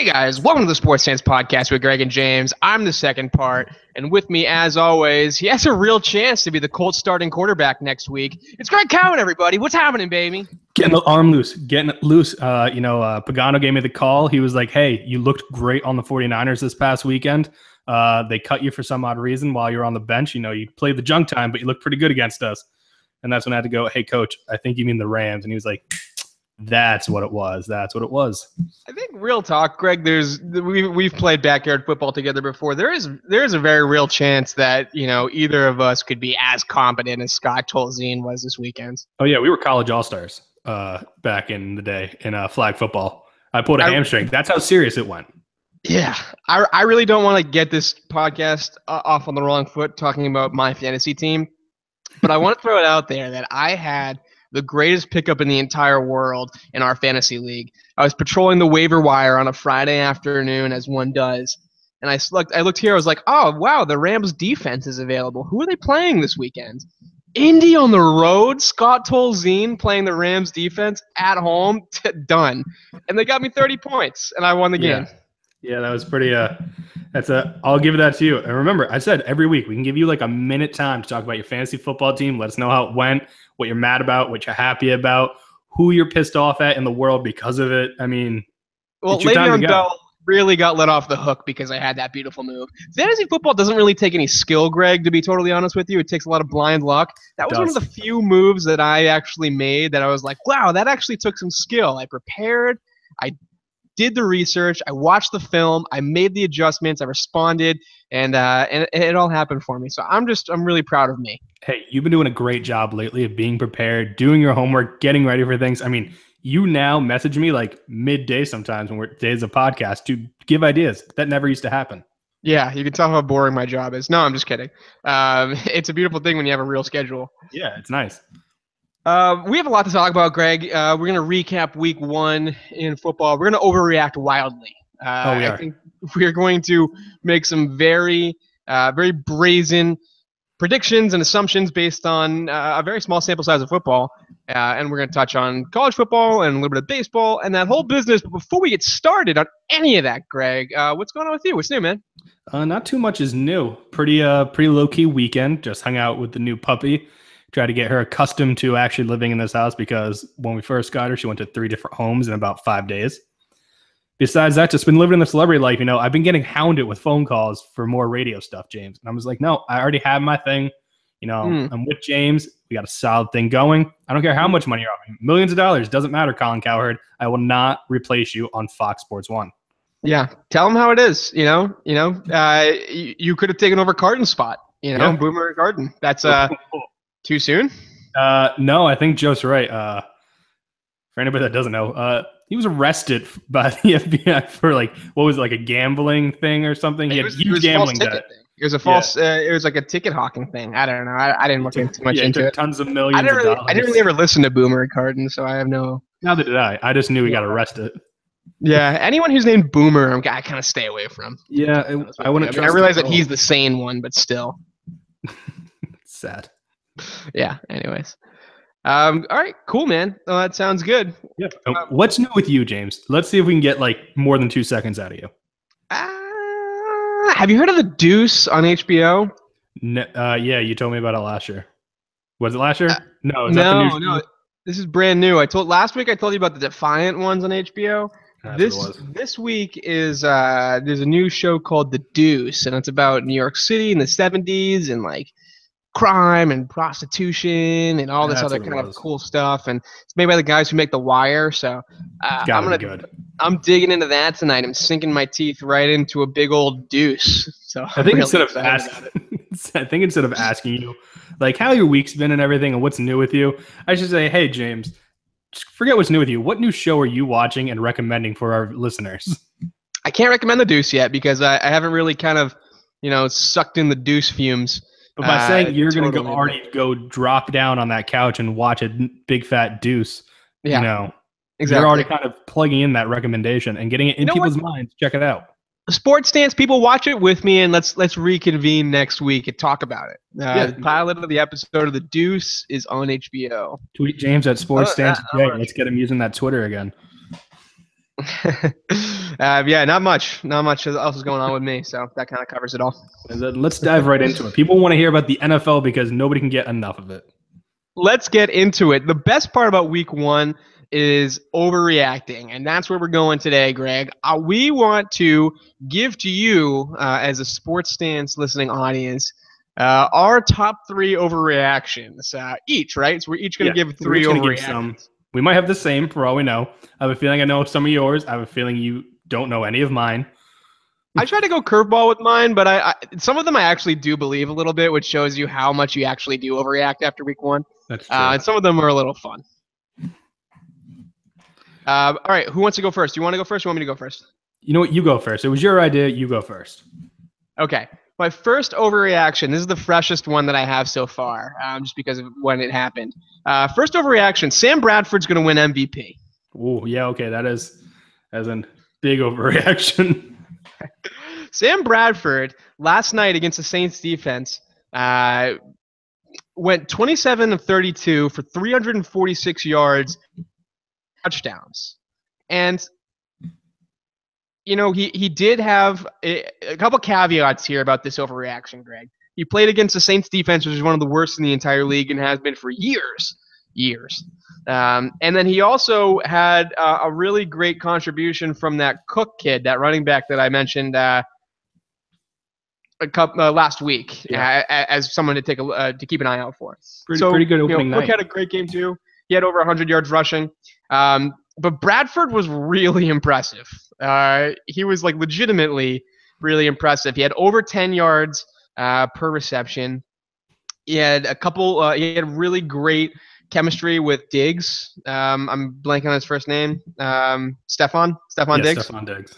Hey guys, welcome to the Sports Stance Podcast with Greg and James. I'm the second part, and with me, as always, he has a real chance to be the Colts starting quarterback next week. It's Greg Cowan, everybody. What's happening, baby? Getting the arm loose, getting it loose. Pagano gave me the call. He was like, hey, you looked great on the 49ers this past weekend. They cut you for some odd reason while you're on the bench. You know, you played the junk time, but you looked pretty good against us. And that's when I had to go, hey, coach, I think you mean the Rams. And he was like, that's what it was. That's what it was. I think real talk, Greg, we've played backyard football together before. There is a very real chance that, you know, either of us could be as competent as Scott Tolzien was this weekend. Oh, yeah, we were college all-stars back in the day in flag football. I pulled a hamstring. That's how serious it went. Yeah, I really don't want to get this podcast off on the wrong foot talking about my fantasy team, but I want to throw it out there that I had the greatest pickup in the entire world in our fantasy league. I was patrolling the waiver wire on a Friday afternoon, as one does, and I looked here. I was like, oh, wow, the Rams defense is available. Who are they playing this weekend? Indy on the road, Scott Tolzien playing the Rams defense at home, done. And they got me 30 points, and I won the game. Yeah, that was pretty I'll give that to you. And remember, I said every week we can give you like a minute time to talk about your fantasy football team. Let us know how it went, what you're mad about, what you're happy about, who you're pissed off at in the world because of it. I mean, well, Le'Veon Bell really got let off the hook because I had that beautiful move. Fantasy football doesn't really take any skill, Greg, to be totally honest with you. It takes a lot of blind luck. That was one of the few moves that I actually made that I was like, wow, that actually took some skill. I prepared. I did the research, I watched the film, I made the adjustments, I responded, and it all happened for me. So I'm really proud of me. Hey, you've been doing a great job lately of being prepared, doing your homework, getting ready for things. I mean, you now message me like midday sometimes when we're days of podcast to give ideas. That never used to happen. Yeah, you can tell how boring my job is. No, I'm just kidding. It's a beautiful thing when you have a real schedule. Yeah, it's nice. We have a lot to talk about, Greg. We're going to recap week 1 in football. We're going to overreact wildly. I think we're going to make some very brazen predictions and assumptions based on a very small sample size of football. And we're going to touch on college football and a little bit of baseball and that whole business. But before we get started on any of that, Greg, what's going on with you? What's new, man? Not too much is new. Pretty low-key weekend. Just hung out with the new puppy. Try to get her accustomed to actually living in this house because when we first got her, she went to 3 different homes in about 5 days. Besides that, just been living the celebrity life. You know, I've been getting hounded with phone calls for more radio stuff, James. And I was like, no, I already have my thing. You know, I'm with James. We got a solid thing going. I don't care how much money you're offering. Millions of dollars. Doesn't matter, Colin Cowherd. I will not replace you on Fox Sports 1. Yeah. Tell them how it is. You could have taken over Carton's spot, Boomer and Carton. That's too soon? No, I think Joe's right. For anybody that doesn't know, he was arrested by the FBI for what was it, like a gambling thing or something? He had huge gambling debt. It was a false. It was like a ticket hawking thing. I don't know. I didn't look too much into it. Tons of millions of dollars. I didn't really ever listen to Boomer and Carton, so I have no. Neither did I. I just knew he got arrested. Yeah, anyone who's named Boomer, I kind of stay away from. Yeah, I wouldn't. I realize that he's the sane one, but still. Sad. Yeah. Anyways. All right. Cool, man. Well, that sounds good. Yeah. What's new with you, James? Let's see if we can get more than 2 seconds out of you. Have you heard of The Deuce on HBO? No, yeah, you told me about it last year. Was it last year? No. No. This is brand new. Last week I told you about the Defiant ones on HBO. This week is there's a new show called The Deuce, and it's about New York City in the 70s and crime and prostitution and all this other kind of cool stuff, and it's made by the guys who make The Wire. So I'm digging into that tonight. I'm sinking my teeth right into a big old deuce. So I think instead of asking you how your week's been and everything and what's new with you, I should say, hey James, just forget what's new with you. What new show are you watching and recommending for our listeners? I can't recommend The Deuce yet because I haven't really kind of sucked in the Deuce fumes. But by saying you're going to go drop down on that couch and watch a big fat deuce, exactly. You're already kind of plugging in that recommendation and getting it in people's minds. Check it out. Sports Stance, people, watch it with me, and let's reconvene next week and talk about it. The pilot of the episode of The Deuce is on HBO. Tweet James at Sports Stance today. Let's get him using that Twitter again. Yeah, not much. Not much else is going on with me, so that kind of covers it all. Let's dive right into it. People want to hear about the NFL because nobody can get enough of it. Let's get into it. The best part about week 1 is overreacting, and that's where we're going today, Greg. We want to give to you, as a Sports Stance listening audience, our top 3 overreactions each, right? So we're each going to give 3 overreactions. We might have the same for all we know. I have a feeling I know some of yours. I have a feeling you don't know any of mine. I tried to go curveball with mine, but I some of them I actually do believe a little bit, which shows you how much you actually do overreact after week 1. That's true. And some of them are a little fun. All right, who wants to go first? Do you want to go first or you want me to go first? You know what? You go first. It was your idea. You go first. Okay. My first overreaction, this is the freshest one that I have so far, just because of when it happened. First overreaction, Sam Bradford's going to win MVP. Oh, yeah, okay. That is a big overreaction. Sam Bradford, last night against the Saints defense, went 27 of 32 for 346 yards, touchdowns. And you know, he did have a couple caveats here about this overreaction, Greg. He played against the Saints defense, which is one of the worst in the entire league and has been for years. And then he also had a really great contribution from that Cook kid, that running back that I mentioned last week, as someone to to keep an eye out for. Pretty good opening night. Cook had a great game too. He had over 100 yards rushing. But Bradford was really impressive. He was like legitimately really impressive. He had over 10 yards per reception. He had he had really great chemistry with Diggs. I'm blanking on his first name. Stefon Diggs. Stefon Diggs.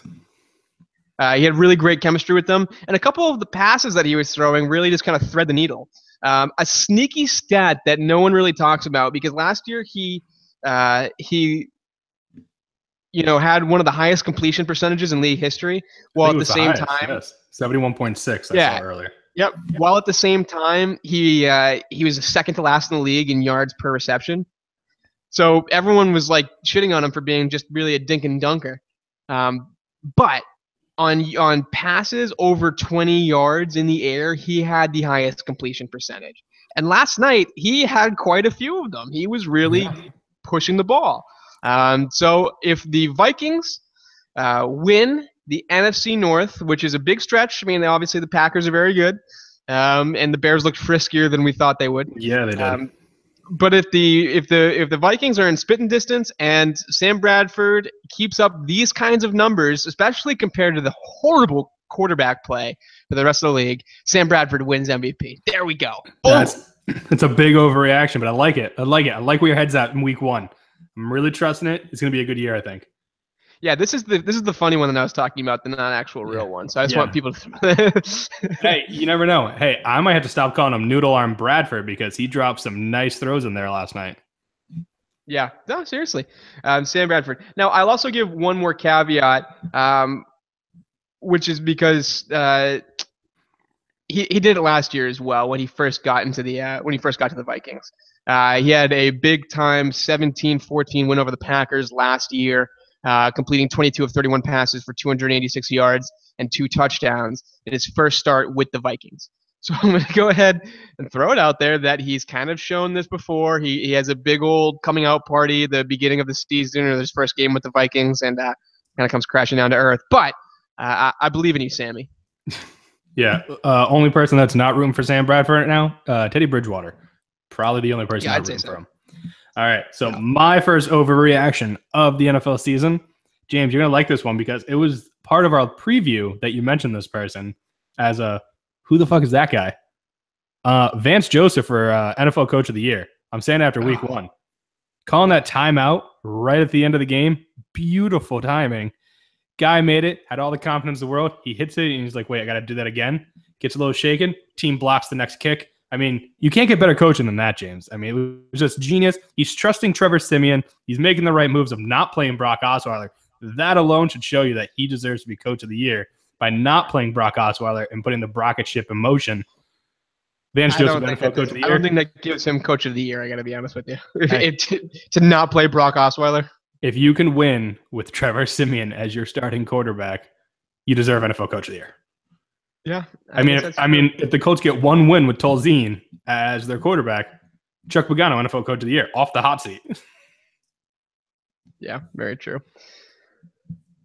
He had really great chemistry with them. And a couple of the passes that he was throwing really just kind of thread the needle. A sneaky stat that no one really talks about, because last year he had one of the highest completion percentages in league history, while at the same time, 71.6. I saw earlier. Yep. While at the same time, he was second to last in the league in yards per reception. So everyone was like shitting on him for being just really a dink and dunker. But on passes over 20 yards in the air, he had the highest completion percentage. And last night, he had quite a few of them. He was really pushing the ball. So if the Vikings win the NFC North, which is a big stretch, I mean, obviously the Packers are very good, and the Bears looked friskier than we thought they would. Yeah, they did. But if the Vikings are in spitting distance and Sam Bradford keeps up these kinds of numbers, especially compared to the horrible quarterback play for the rest of the league, Sam Bradford wins MVP. There we go. It's a big overreaction, but I like it. I like where your head's at in week 1. I'm really trusting it. It's going to be a good year, I think. Yeah, this is the funny one that I was talking about, the non-actual real one. So I just want people to. Hey, you never know. Hey, I might have to stop calling him Noodle Arm Bradford because he dropped some nice throws in there last night. Yeah, no, seriously, Sam Bradford. Now I'll also give one more caveat, which is because he did it last year as well when he first got into the Vikings. He had a big-time 17-14 win over the Packers last year, completing 22 of 31 passes for 286 yards and 2 touchdowns in his first start with the Vikings. So I'm going to go ahead and throw it out there that he's kind of shown this before. He has a big old coming out party at the beginning of the season or his first game with the Vikings, and kind of comes crashing down to earth. But I believe in you, Sammy. Yeah, only person that's not rooting for Sam Bradford right now, Teddy Bridgewater. Probably the only person I'm rooting for him. All right, so my first overreaction of the NFL season, James, you're going to like this one because it was part of our preview that you mentioned this person as who the fuck is that guy? Vance Joseph for NFL Coach of the Year. I'm saying after week 1. Calling that timeout right at the end of the game, beautiful timing. Guy made it, had all the confidence in the world. He hits it, and he's like, wait, I got to do that again. Gets a little shaken. Team blocks the next kick. I mean, you can't get better coaching than that, James. I mean, it was just genius. He's trusting Trevor Siemian. He's making the right moves of not playing Brock Osweiler. That alone should show you that he deserves to be Coach of the Year by not playing Brock Osweiler and putting the Brockett ship in motion. Vance Joseph, NFL Coach of the Year. I don't think that gives him Coach of the Year, I got to be honest with you. To not play Brock Osweiler. if you can win with Trevor Siemian as your starting quarterback, you deserve NFL Coach of the Year. Yeah. I mean, if the Colts get one win with Tolzien as their quarterback, Chuck Pagano, NFL Coach of the Year, off the hot seat. Yeah, very true.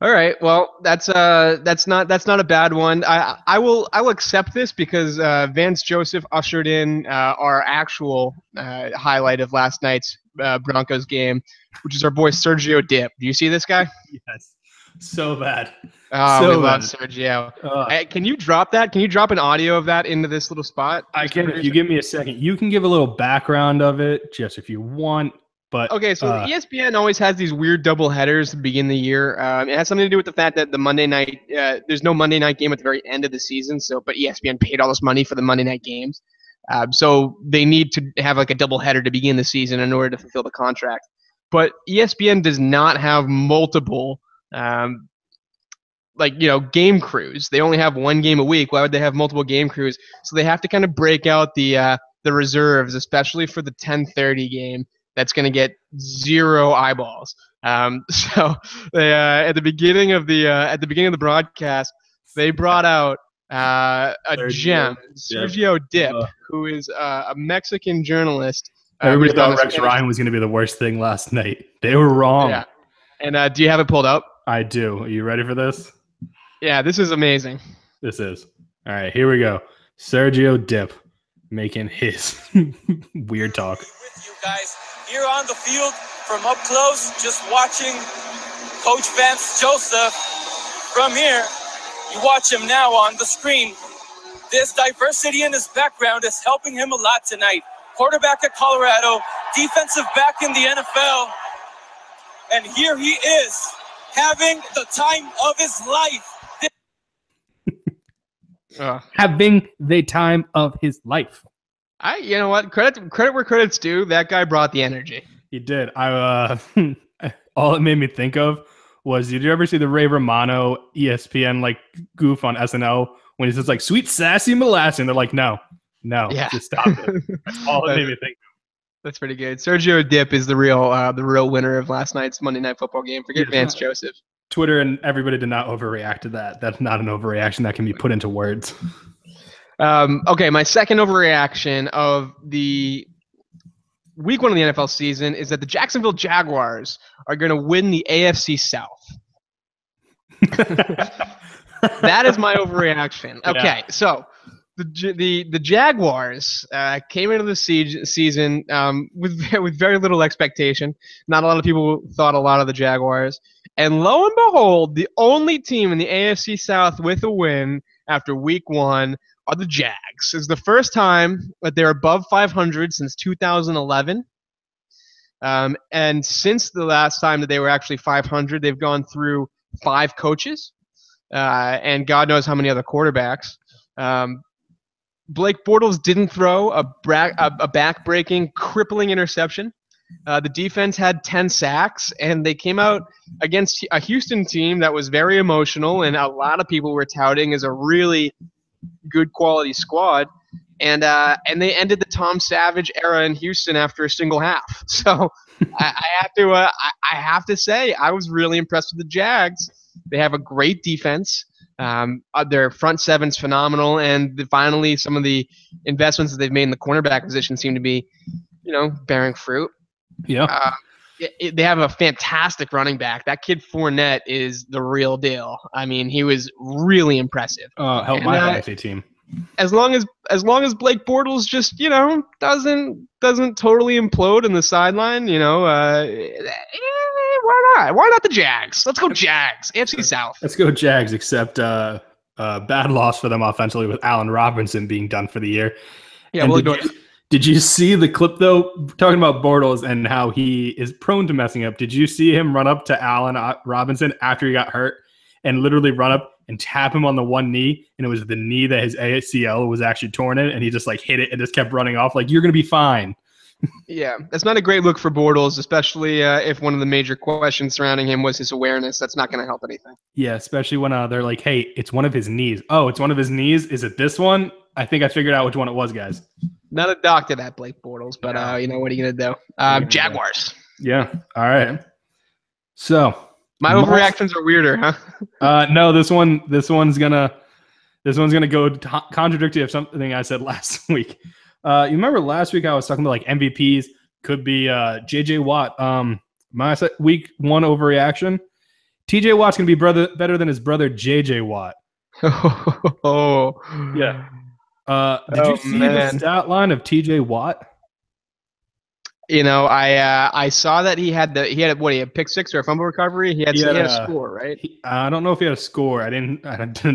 All right, well, that's not a bad one. I will accept this because Vance Joseph ushered in our actual highlight of last night's Broncos game, which is our boy Sergio Dip. Do you see this guy? Yes, so bad. Oh, we love Sergio. Can you drop that? Can you drop an audio of that into this little spot? I can if you give me a second. You can give a little background of it, just if you want. But okay, so ESPN always has these weird double headers to begin the year. It has something to do with the fact that the Monday night, there's no Monday night game at the very end of the season. So, but ESPN paid all this money for the Monday night games, so they need to have like a double header to begin the season in order to fulfill the contract. But ESPN does not have multiple, game crews. They only have one game a week. Why would they have multiple game crews? So they have to kind of break out the reserves, especially for the 10:30 game. That's going to get 0 eyeballs. So they, at the beginning of the broadcast, they brought out gem, Sergio Dip, who is a Mexican journalist. Everybody thought Rex Ryan was going to be the worst thing last night. They were wrong. Yeah. And do you have it pulled up? I do. Are you ready for this? Yeah, this is amazing. This is. All right, here we go. Sergio Dip making his weird talk. With you guys. Here on the field, from up close, just watching Coach Vance Joseph. From here, you watch him now on the screen. This diversity in his background is helping him a lot tonight. Quarterback at Colorado, defensive back in the NFL. And here he is, having the time of his life. Having the time of his life. You know what? Credit where credit's due. That guy brought the energy. He did. All it made me think of was, did you ever see the Ray Romano ESPN goof on SNL when he says sweet sassy molasses? And they're like, no, just stop it. That's all it made me think of. That's pretty good. Sergio Dip is the real winner of last night's Monday Night Football game. Forget Vance Joseph. Twitter and everybody did not overreact to that. That's not an overreaction that can be put into words. Okay, my second overreaction of the week 1 of the NFL season is that the Jacksonville Jaguars are going to win the AFC South. That is my overreaction. Okay, so the Jaguars came into the season with very little expectation. Not a lot of people thought a lot of the Jaguars. And lo and behold, the only team in the AFC South with a win after week 1 are the Jags. It's the first time that they're above 500 since 2011. And since the last time that they were actually 500, they've gone through 5 coaches and God knows how many other quarterbacks. Blake Bortles didn't throw a back-breaking, crippling interception. The defense had 10 sacks, and they came out against a Houston team that was very emotional, and a lot of people were touting as a really good quality squad. And they ended the Tom Savage era in Houston after a single half. So I have to say I was really impressed with the Jags. They have a great defense. Their front seven's phenomenal, and finally some of the investments that they've made in the cornerback position seem to be, bearing fruit. Yeah. They have a fantastic running back. That kid Fournette is the real deal. I mean, he was really impressive. Help my fantasy team. As long as Blake Bortles just doesn't totally implode in the sideline, why not? Why not the Jags? Let's go Jags. AFC South. Let's go Jags. Except bad loss for them offensively with Allen Robinson being done for the year. Yeah, did you see the clip, though, talking about Bortles and how he is prone to messing up? Did you see him run up to Allen Robinson after he got hurt and literally run up and tap him on the one knee? And it was the knee that his ACL was actually torn in, and he just hit it and just kept running off you're going to be fine. Yeah, that's not a great look for Bortles, especially if one of the major questions surrounding him was his awareness. That's not going to help anything. Yeah, especially when they're like, hey, it's one of his knees. Oh, it's one of his knees? Is it this one? I think I figured out which one it was, guys. Not a doctor, that Blake Bortles, but what are you going to do? Jaguars. Yeah, all right. So my overreactions are weirder, huh? No, this one's gonna go contradictory of something I said last week. You remember last week I was talking about like MVPs could be JJ Watt. My week 1 overreaction. TJ Watt's gonna be better than his brother JJ Watt. Oh yeah. Did you see the stat line of TJ Watt? You know, I saw that he had a pick 6 or a fumble recovery. He had a score, right? I don't know if he had a score. I didn't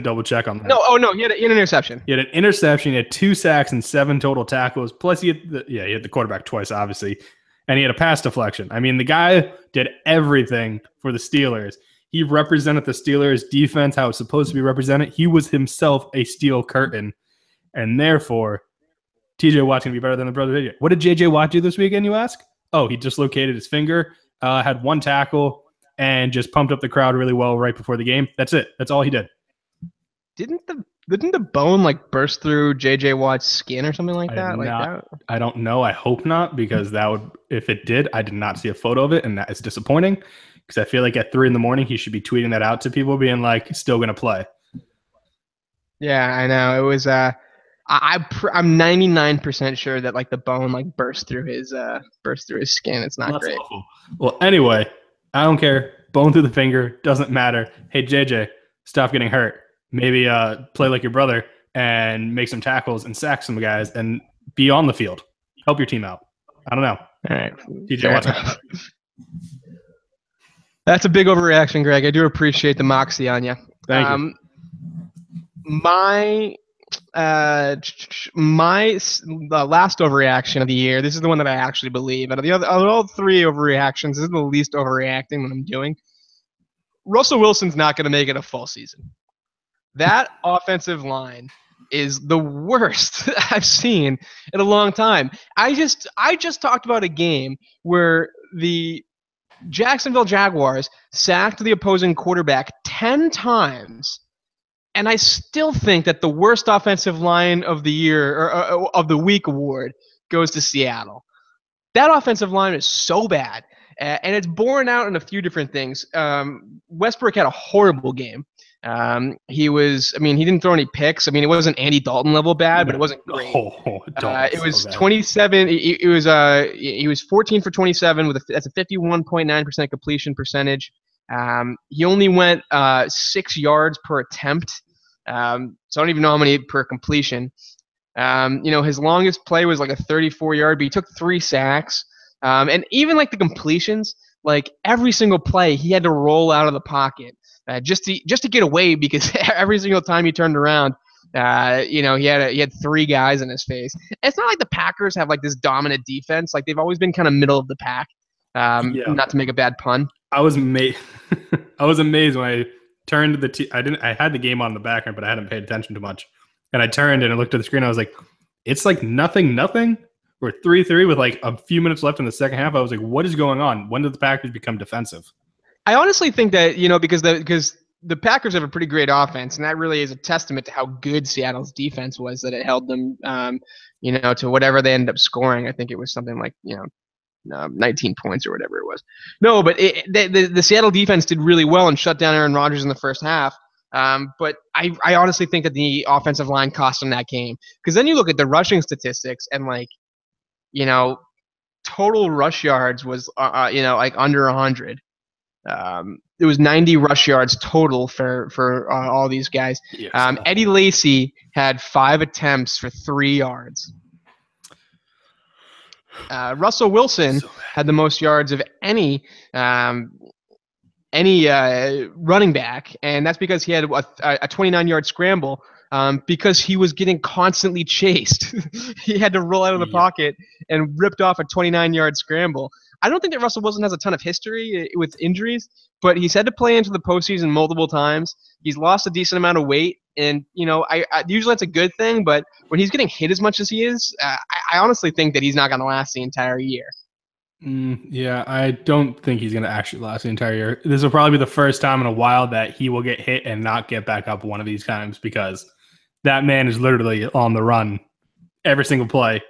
double check on that. No, he had an interception. He had an interception. He had 2 sacks and 7 total tackles. Plus, he had the quarterback twice, obviously, and he had a pass deflection. I mean, the guy did everything for the Steelers. He represented the Steelers defense how it's supposed to be represented. He was himself a steel curtain, and therefore, TJ Watt's going to be better than the brother JJ. What did JJ Watt do this weekend, you ask? Oh, he dislocated his finger, had 1 tackle, and just pumped up the crowd really well right before the game. That's it. That's all he did. Didn't the bone like burst through JJ Watt's skin or something like that? I don't know. I hope not, because that would, if it did, I did not see a photo of it, and that is disappointing, because I feel like at 3 a.m, he should be tweeting that out to people, being like, still going to play. Yeah, I know. It was I'm 99% sure that like the bone like burst through his skin. It's not great. Awful. Well, anyway, I don't care. Bone through the finger, doesn't matter. Hey JJ, stop getting hurt. Maybe play like your brother and make some tackles and sack some guys and be on the field. Help your team out. I don't know. All right, TJ, that's a big overreaction, Greg. I do appreciate the moxie on you. Thank you. My last overreaction of the year. This is the one that I actually believe. Out of all 3 overreactions, this is the least overreacting that I'm doing. Russell Wilson's not going to make it a full season. That offensive line is the worst I've seen in a long time. I just talked about a game where the Jacksonville Jaguars sacked the opposing quarterback 10 times. And I still think that the worst offensive line of the year or of the week award goes to Seattle. That offensive line is so bad, and it's borne out in a few different things. Westbrook had a horrible game. He didn't throw any picks. I mean, it wasn't Andy Dalton level bad, but it wasn't great. It was 27. He was 14 for 27 that's a 51.9% completion percentage. He only went 6 yards per attempt. So I don't even know how many per completion. His longest play was like a 34-yard, but he took 3 sacks. And even like the completions, like every single play, he had to roll out of the pocket just to get away, because every single time he turned around, he had 3 guys in his face. It's not like the Packers have like this dominant defense. Like they've always been kind of middle of the pack. Not to make a bad pun. I was amazed. I was amazed when I turned I had the game on in the background, but I hadn't paid attention too much. And I turned and I looked at the screen. I was like, it's like nothing. We're 3-3 with like a few minutes left in the second half. I was like, what is going on? When did the Packers become defensive? I honestly think that, because the Packers have a pretty great offense, and that really is a testament to how good Seattle's defense was, that it held them, to whatever they ended up scoring. I think it was something like, 19 points or whatever it was. No, but the Seattle defense did really well and shut down Aaron Rodgers in the first half. But I honestly think that the offensive line cost them that game, because then you look at the rushing statistics and total rush yards was like under 100. It was 90 rush yards total for all these guys. Yes. Eddie Lacy had 5 attempts for 3 yards. Russell Wilson had the most yards of any running back, and that's because he had a 29-yard scramble, because he was getting constantly chased. He had to roll out of the pocket and ripped off a 29-yard scramble. I don't think that Russell Wilson has a ton of history with injuries, but he's had to play into the postseason multiple times. He's lost a decent amount of weight, and I usually that's a good thing, but when he's getting hit as much as he is, I honestly think that he's not going to last the entire year. Yeah, I don't think he's going to actually last the entire year. This will probably be the first time in a while that he will get hit and not get back up one of these times, because that man is literally on the run every single play.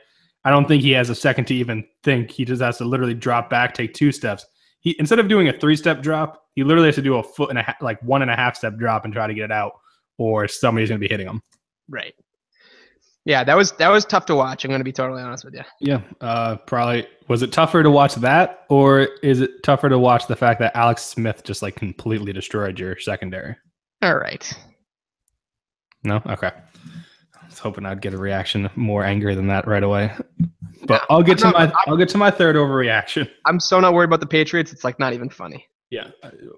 I don't think he has a second to even think. He just has to literally drop back, take 2 steps. He instead of doing a 3-step drop, he literally has to do a 1.5 step drop and try to get it out, or somebody's going to be hitting him. Right. Yeah, that was tough to watch. I'm going to be totally honest with you. Yeah, probably. Was it tougher to watch that, or is it tougher to watch the fact that Alex Smith just like completely destroyed your secondary? All right. No? Okay. I was hoping I'd get a reaction more angry than that right away. But I'll get to my third overreaction. I'm so not worried about the Patriots. It's like not even funny. Yeah.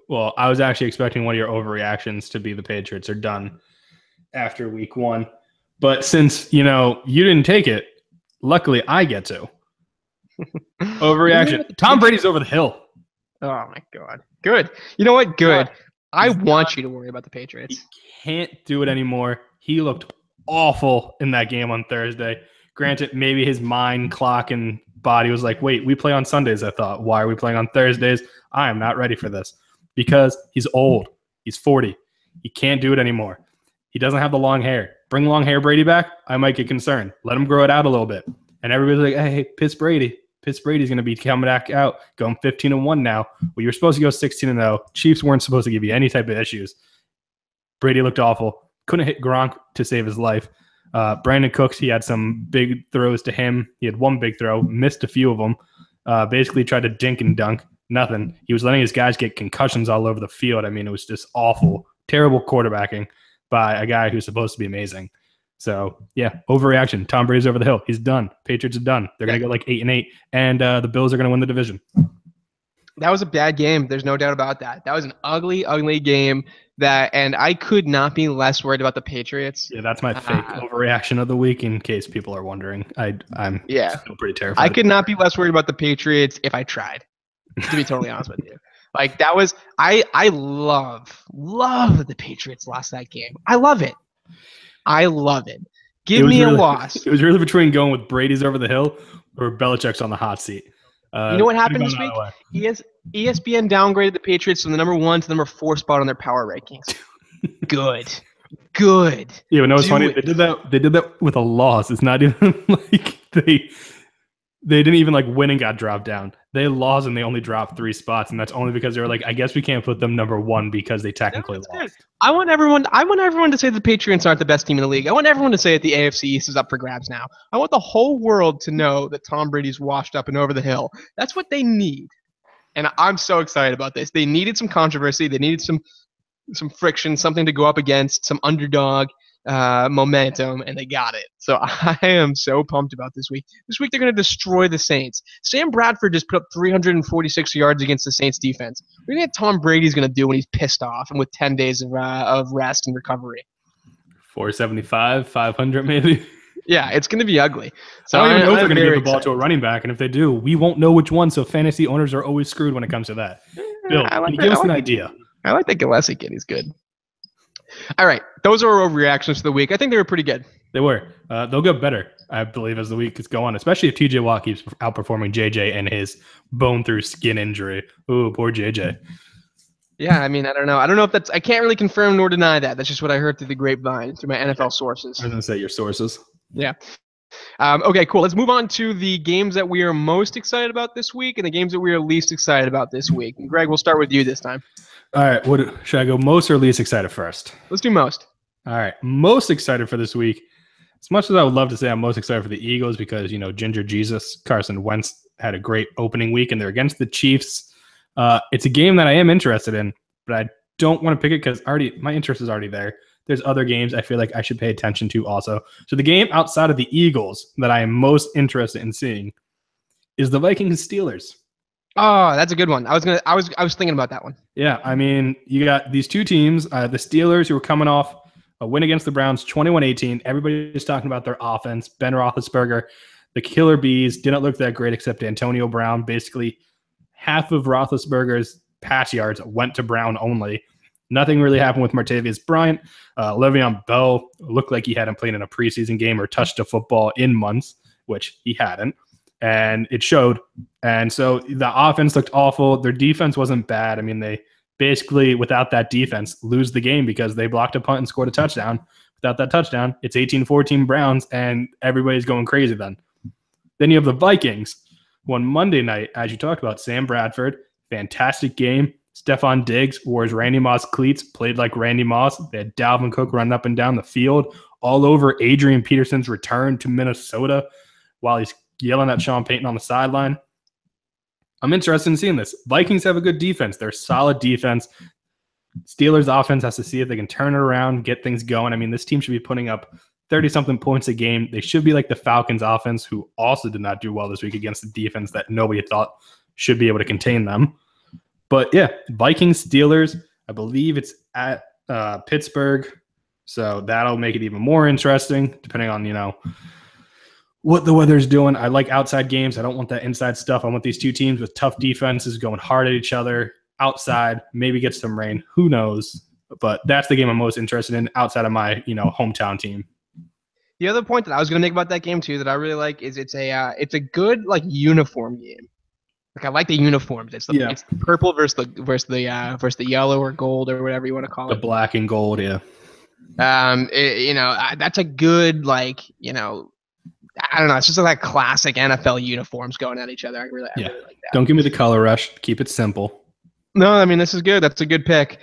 Well, I was actually expecting one of your overreactions to be the Patriots are done after week 1. But since, you didn't take it, luckily I get to. Overreaction. Tom Brady's over the hill. Oh, my God. Good. You know what? Good. I want you to worry about the Patriots. He can't do it anymore. He looked awful in that game on Thursday. Granted, maybe his mind, clock, and body was like, wait, we play on Sundays, I thought. Why are we playing on Thursdays? I am not ready for this. Because he's old. He's 40. He can't do it anymore. He doesn't have the long hair. Bring long hair Brady back, I might get concerned. Let him grow it out a little bit. And everybody's like, hey, Pitts Brady. Pitts Brady's going to be coming back out, going 15-1 now. Well, you're supposed to go 16-0. Chiefs weren't supposed to give you any type of issues. Brady looked awful. Couldn't hit Gronk to save his life. Brandon Cooks, he had some big throws to him. He had one big throw, missed a few of them. Basically tried to dink and dunk. Nothing. He was letting his guys get concussions all over the field. I mean, it was just awful. Terrible quarterbacking by a guy who's supposed to be amazing. So, yeah, overreaction. Tom Brady's over the hill. He's done. Patriots are done. They're going to go like 8-8, and the Bills are going to win the division. That was a bad game. There's no doubt about that. That was an ugly, ugly game. And I could not be less worried about the Patriots. Yeah, that's my fake overreaction of the week, in case people are wondering. I'm still pretty terrified. I could not be less worried about the Patriots if I tried, to be totally honest with you. Like, that was – I love the Patriots lost that game. I love it. Give me a loss. It was really between going with Brady's over the hill or Belichick's on the hot seat. You know what happened this week? ESPN downgraded the Patriots from the number 1 to the number 4 spot on their power rankings. Good. Yeah, but no, it's funny. They did that with a loss. It's not even like they didn't even like win and got dropped down. They lost and they only dropped 3 spots, and that's only because they were like, I guess we can't put them number 1 because they technically lost. Good. I want everyone to say the Patriots aren't the best team in the league. I want everyone to say that the AFC East is up for grabs now. I want the whole world to know that Tom Brady's washed up and over the hill. That's what they need. And I'm so excited about this. They needed some controversy. They needed some friction, something to go up against, some underdog momentum, and they got it. So I am so pumped about this week. This week they're going to destroy the Saints. Sam Bradford just put up 346 yards against the Saints defense. What do you think Tom Brady's going to do when he's pissed off and with 10 days of rest and recovery? 475, 500 maybe. Yeah, it's going to be ugly. So I don't even know if they're going to give the ball to a running back, and if they do, we won't know which one. So fantasy owners are always screwed when it comes to that. Bill, can you give us an idea? I like that Gillespie kid. He's good. All right, those are our overreactions for the week. I think they were pretty good. They were. They'll get better, I believe, as the week is going on, especially if TJ Watt keeps outperforming JJ and his bone-through-skin injury. Ooh, poor JJ. Yeah, I mean, I don't know. I don't know if that's – I can't really confirm nor deny that. That's just what I heard through the grapevine, through my NFL sources. I was going to say your sources. Yeah. Okay, cool. Let's move on to the games that we are most excited about this week and the games that we are least excited about this week. And Greg, we'll start with you this time. All right. Should I go most or least excited first? Let's do most. All right. Most excited for this week. As much as I would love to say I'm most excited for the Eagles because, Ginger Jesus, Carson Wentz had a great opening week and they're against the Chiefs. It's a game that I am interested in, but I don't want to pick it because my interest is already there. There's other games I feel like I should pay attention to also. So the game outside of the Eagles that I am most interested in seeing is the Vikings Steelers. Oh, that's a good one. I was thinking about that one. Yeah, I mean, you got these two teams, the Steelers, who are coming off a win against the Browns, 21-18. Everybody's talking about their offense. Ben Roethlisberger, the Killer Bees, didn't look that great except Antonio Brown. Basically, half of Roethlisberger's pass yards went to Brown only. Nothing really happened with Martavius Bryant. Le'Veon Bell looked like he hadn't played in a preseason game or touched a football in months, which he hadn't. And it showed. And so the offense looked awful. Their defense wasn't bad. I mean, they basically, without that defense, lose the game because they blocked a punt and scored a touchdown. Without that touchdown, it's 18-14 Browns, and everybody's going crazy then. Then you have the Vikings. One Monday night, as you talked about, Sam Bradford, fantastic game. Stephon Diggs wore his Randy Moss cleats, played like Randy Moss. They had Dalvin Cook running up and down the field, all over Adrian Peterson's return to Minnesota while he's yelling at Sean Payton on the sideline. I'm interested in seeing this. Vikings have a good defense. They're a solid defense. Steelers offense has to see if they can turn it around, get things going. I mean, this team should be putting up 30-something points a game. They should be like the Falcons offense, who also did not do well this week against the defense that nobody thought should be able to contain them. But yeah, Vikings, Steelers, I believe it's at Pittsburgh. So that'll make it even more interesting, depending on, what the weather's doing. I like outside games. I don't want that inside stuff. I want these two teams with tough defenses going hard at each other outside, maybe get some rain. Who knows? But that's the game I'm most interested in outside of my, hometown team. The other point that I was going to make about that game too that I really like is it's a good uniform game. Like I like the uniforms. It's the purple versus the yellow or gold or whatever you want to call it. The black and gold, yeah. That's a good I don't know. It's just like classic NFL uniforms going at each other. I really like that. Don't give me the color rush. Keep it simple. No, I mean, this is good. That's a good pick.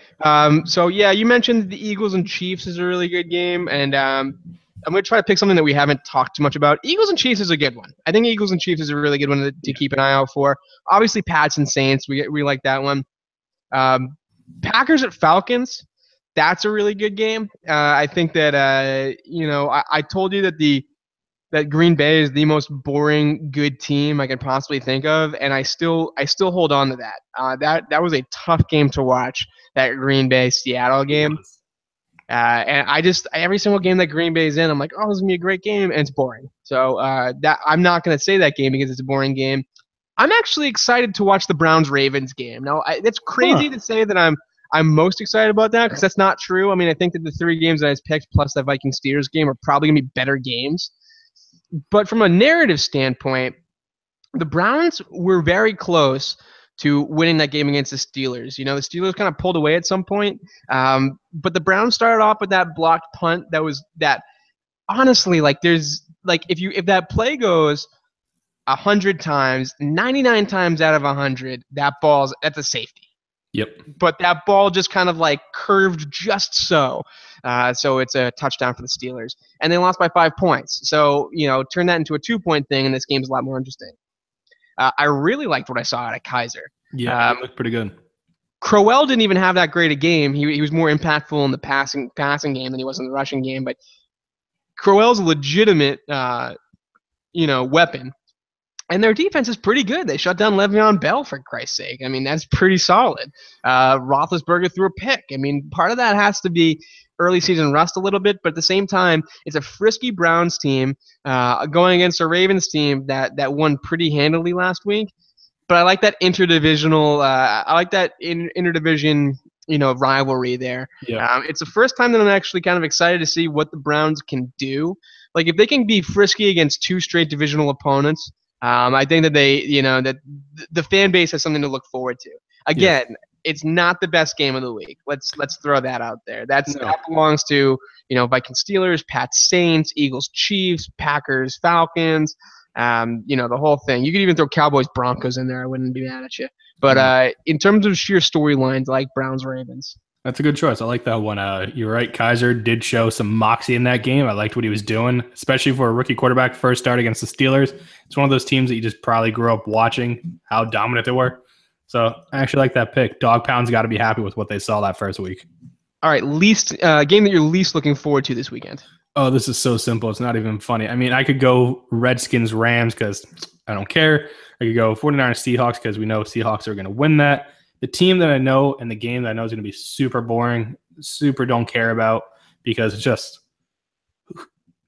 So yeah, you mentioned the Eagles and Chiefs is a really good game, and I'm going to try to pick something that we haven't talked too much about. Eagles and Chiefs is a good one. I think Eagles and Chiefs is a really good one to keep an eye out for. Obviously, Pats and Saints, we like that one. Packers at Falcons, that's a really good game. I think that I told you that Green Bay is the most boring good team I can possibly think of, and I still hold on to that. That was a tough game to watch, that Green Bay Seattle game. And I just every single game that Green Bay's in, I'm like, oh, this is gonna be a great game, and it's boring. So that I'm not gonna say that game because it's a boring game. I'm actually excited to watch the Browns-Ravens game. Now, it's crazy to say that I'm most excited about that because that's not true. I mean, I think that the three games that I picked plus that Vikings-Steelers game are probably gonna be better games. But from a narrative standpoint, the Browns were very close to winning that game against the Steelers. The Steelers kind of pulled away at some point, but the Browns started off with that blocked punt that honestly, if that play goes 100 times, 99 times out of 100, that's a safety. Yep. But that ball just kind of curved just so. So it's a touchdown for the Steelers. And they lost by 5 points. So, turn that into a 2-point thing, and this game's a lot more interesting. I really liked what I saw out of Kaiser. Yeah, it looked pretty good. Crowell didn't even have that great a game. He was more impactful in the passing game than he was in the rushing game. But Crowell's a legitimate, weapon. And their defense is pretty good. They shut down Le'Veon Bell, for Christ's sake. I mean, that's pretty solid. Roethlisberger threw a pick. I mean, part of that has to be early season rust a little bit, but at the same time, it's a frisky Browns team going against a Ravens team that won pretty handily last week. But I like that interdivisional. Interdivision, rivalry there. Yeah. It's the first time that I'm actually kind of excited to see what the Browns can do. Like if they can be frisky against two straight divisional opponents. I think that that the fan base has something to look forward to. Again, It's not the best game of the week. Let's throw that out there. That belongs to Vikings Steelers, Pats Saints, Eagles Chiefs, Packers Falcons. The whole thing. You could even throw Cowboys Broncos in there. I wouldn't be mad at you. But in terms of sheer storylines, I like Browns Ravens. That's a good choice. I like that one. You're right. Kaiser did show some moxie in that game. I liked what he was doing, especially for a rookie quarterback first start against the Steelers. It's one of those teams that you just probably grew up watching how dominant they were. So I actually like that pick. Dog Pound's got to be happy with what they saw that first week. All right, game that you're least looking forward to this weekend. Oh, this is so simple. It's not even funny. I mean, I could go Redskins Rams because I don't care. I could go 49ers Seahawks because we know Seahawks are going to win that. The team that I know and the game that I know is going to be super boring, super don't care about because it's just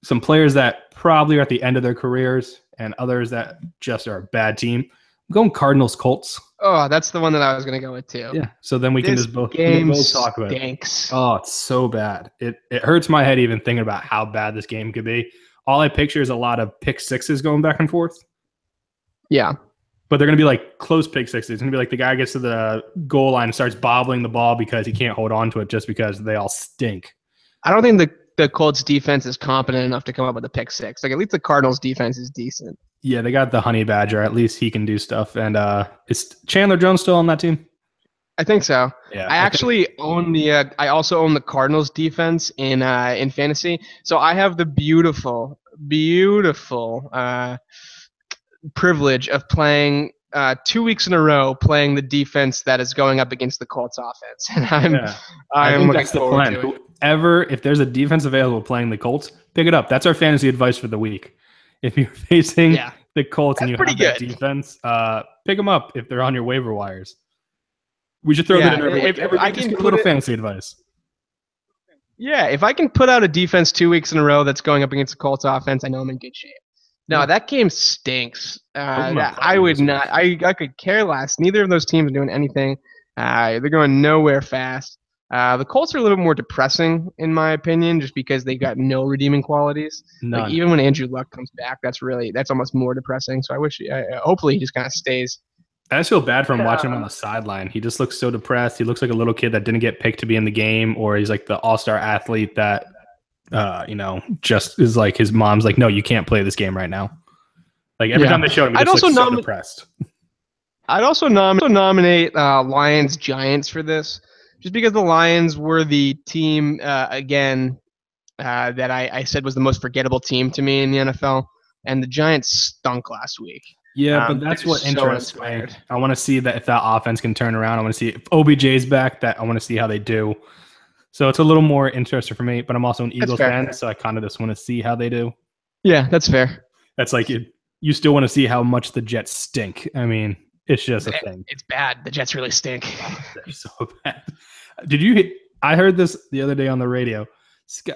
some players that probably are at the end of their careers and others that just are a bad team. I'm going Cardinals Colts. Oh, that's the one that I was going to go with too. Yeah, so then we can just both talk about it. Oh, it's so bad. It hurts my head even thinking about how bad this game could be. All I picture is a lot of pick sixes going back and forth. Yeah. But they're going to be like close pick sixes. It's going to be like the guy gets to the goal line and starts bobbling the ball because he can't hold on to it just because they all stink. I don't think the Colts defense is competent enough to come up with a pick six. Like at least the Cardinals defense is decent. Yeah, they got the Honey Badger. At least he can do stuff. And is Chandler Jones still on that team? I think so. Yeah, I actually own the. I also own the Cardinals defense in fantasy. So I have the beautiful privilege of playing 2 weeks in a row playing the defense that is going up against the Colts offense, and I think looking that's the forward plan. to it. Whoever, if there's a defense available playing the Colts, pick it up. That's our fantasy advice for the week. If you're facing the Colts and you have that defense, pick them up if they're on your waiver wires. We should throw that in every week. I can give a little fantasy advice. Yeah, if I can put out a defense 2 weeks in a row that's going up against the Colts offense, I know I'm in good shape. No, that game stinks. I would not. I could care less. Neither of those teams are doing anything. They're going nowhere fast. The Colts are a little bit more depressing, in my opinion, just because they've got no redeeming qualities. Like even when Andrew Luck comes back, that's almost more depressing. So I wish, hopefully, he just kind of stays. I just feel bad for him watching him on the sideline. He just looks so depressed. He looks like a little kid that didn't get picked to be in the game, or he's like the all-star athlete that, just is like his mom's like, no, you can't play this game right now. Like every time they show him, he just looks so depressed. I'd also nominate Lions Giants for this, just because the Lions were the team that I said was the most forgettable team to me in the NFL, and the Giants stunk last week. Yeah, but that's what interests me. I want to see that if that offense can turn around. I want to see if OBJ's back. That I want to see how they do. So it's a little more interesting for me. But I'm also an Eagles fan, so I kind of just want to see how they do. Yeah, that's fair. That's like you still want to see how much the Jets stink. I mean, it's just a thing. It's bad. The Jets really stink. They're so bad. I heard this the other day on the radio.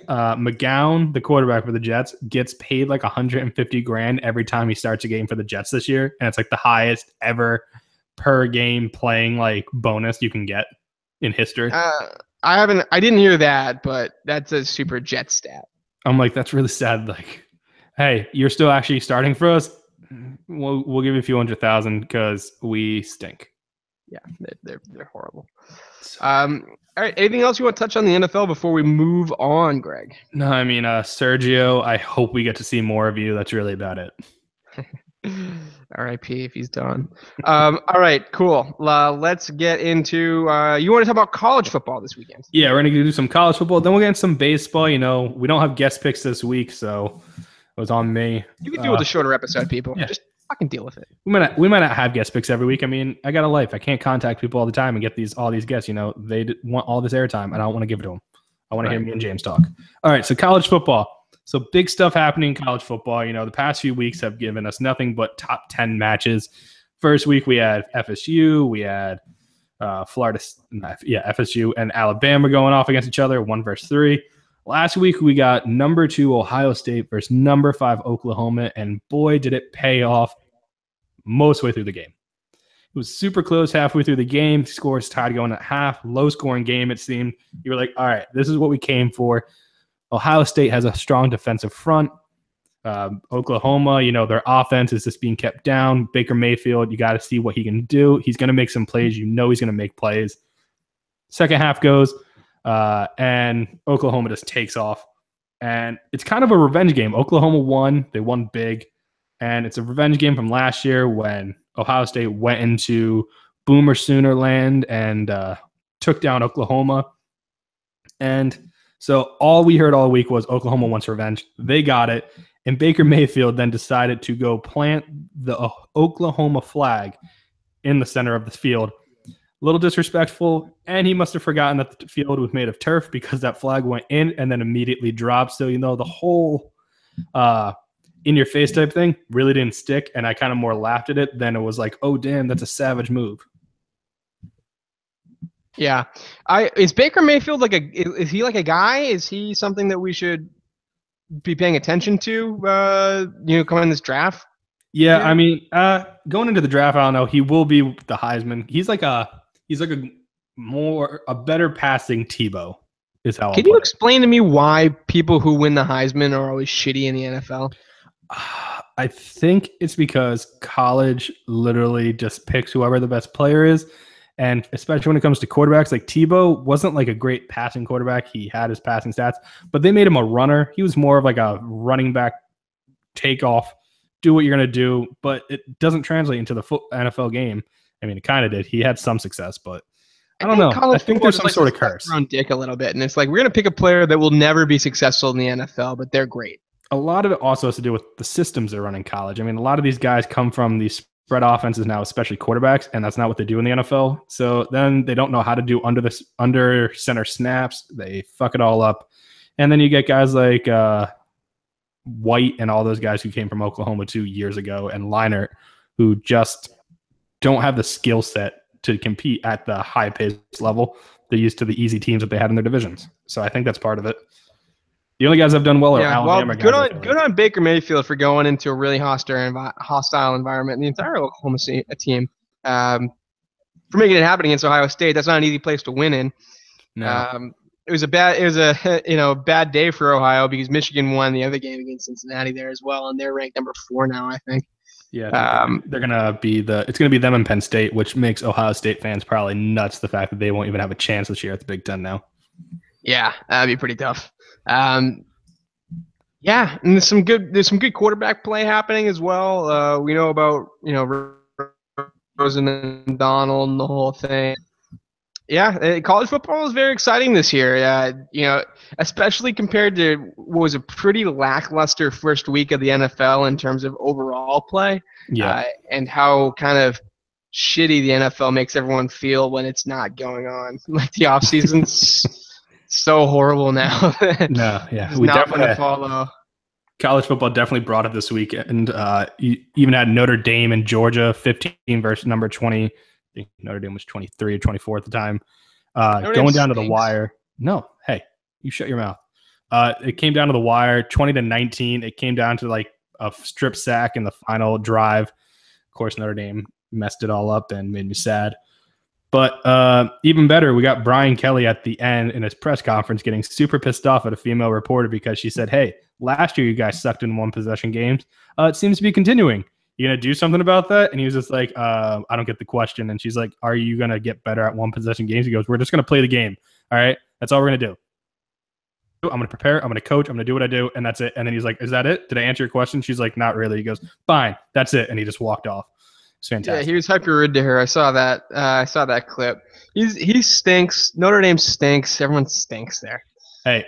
McGowan, the quarterback for the Jets, gets paid like $150,000 every time he starts a game for the Jets this year, and it's like the highest ever per game playing like bonus you can get in history. I didn't hear that, but that's a super Jet stat. I'm like, that's really sad. Like, hey, you're still actually starting for us. We'll give you a few $100,000 because we stink. Yeah, they're horrible. All right, anything else you want to touch on the NFL before we move on, Greg? No, I mean, Sergio, I hope we get to see more of you. That's really about it. R.I.P. if he's done. All right, cool. Let's get into you want to talk about college football this weekend? Yeah, we're going to do some college football. Then we'll get into some baseball. We don't have guest picks this week, so it was on me. You can deal with a shorter episode, people. Yeah. Just fucking deal with it. We might not have guest picks every week. I mean, I got a life. I can't contact people all the time and get all these guests. They want all this airtime, and I don't want to give it to them. I want to hear me and James talk. All right, so college football. So big stuff happening in college football. The past few weeks have given us nothing but top 10 matches. First week we had FSU, we had FSU and Alabama going off against each other, 1 versus 3. Last week we got number 2 Ohio State versus number 5 Oklahoma, and boy did it pay off most way through the game. It was super close halfway through the game. Scores tied going at half. Low scoring game, it seemed. You were like, all right, this is what we came for. Ohio State has a strong defensive front. Oklahoma, their offense is just being kept down. Baker Mayfield, you got to see what he can do. He's going to make some plays. He's going to make plays. Second half goes, and Oklahoma just takes off. And it's kind of a revenge game. Oklahoma won. They won big. And it's a revenge game from last year when Ohio State went into Boomer Sooner land and took down Oklahoma. And so all we heard all week was Oklahoma wants revenge. They got it. And Baker Mayfield then decided to go plant the Oklahoma flag in the center of the field. A little disrespectful. And he must have forgotten that the field was made of turf because that flag went in and then immediately dropped. So, the whole in-your-face type thing really didn't stick. And I kind of more laughed at it than it was like, oh, damn, that's a savage move. Yeah. Is Baker Mayfield is he like a guy? Is he something that we should be paying attention to, coming in this draft? Yeah, I mean, going into the draft, I don't know. He will be the Heisman. He's like a better passing Tebow is how. Can you explain to me why people who win the Heisman are always shitty in the NFL? I think it's because college literally just picks whoever the best player is. And especially when it comes to quarterbacks, like Tebow wasn't like a great passing quarterback. He had his passing stats, but they made him a runner. He was more of like a running back, take off, do what you're going to do, but it doesn't translate into the NFL game. I mean, it kind of did. He had some success, but I don't know. I think there's some sort of curse. Around dick a little bit, and it's like we're going to pick a player that will never be successful in the NFL, but they're great. A lot of it also has to do with the systems they run in college. I mean, a lot of these guys come from these spread offenses now, especially quarterbacks, and that's not what they do in the NFL. So then they don't know how to do under center snaps. They fuck it all up. And then you get guys like White and all those guys who came from Oklahoma 2 years ago and Leinart, who just don't have the skill set to compete at the high pace level. They're used to the easy teams that they had in their divisions. So I think that's part of it. The only guys I've done well are Alabama guys. Good on Baker Mayfield for going into a really hostile environment and the entire Oklahoma team for making it happen against Ohio State. That's not an easy place to win in. No. It was a bad day for Ohio because Michigan won the other game against Cincinnati there as well, and they're ranked number 4 now, I think. Yeah, they're gonna be it's gonna be them and Penn State, which makes Ohio State fans probably nuts. The fact that they won't even have a chance this year at the Big Ten now. Yeah, that'd be pretty tough. Yeah, and there's some good quarterback play happening as well. We know about Rosen and Donald and the whole thing. Yeah, college football is very exciting this year. Especially compared to what was a pretty lackluster first week of the NFL in terms of overall play. Yeah, and how kind of shitty the NFL makes everyone feel when it's not going on. Like the off season's so horrible now. No, yeah, we definitely follow. College football definitely brought it this week, and you even had Notre Dame and Georgia 15 versus number 20. I think Notre Dame was 23 or 24 at the time. Going down to the wire. No, hey, you shut your mouth. It came down to the wire, 20-19. It came down to like a strip sack in the final drive. Of course, Notre Dame messed it all up and made me sad. But even better, we got Brian Kelly at the end in his press conference getting super pissed off at a female reporter because she said, hey, last year you guys sucked in one possession games. It seems to be continuing. You going to do something about that? And he was just like, I don't get the question. And she's like, are you going to get better at one possession games? He goes, we're just going to play the game. All right. That's all we're going to do. I'm going to prepare. I'm going to coach. I'm going to do what I do. And that's it. And then he's like, is that it? Did I answer your question? She's like, not really. He goes, fine. That's it. And he just walked off. It's fantastic. Yeah, he was hyper rude to her. I saw that. I saw that clip. He stinks. Notre Dame stinks. Everyone stinks there. Hey,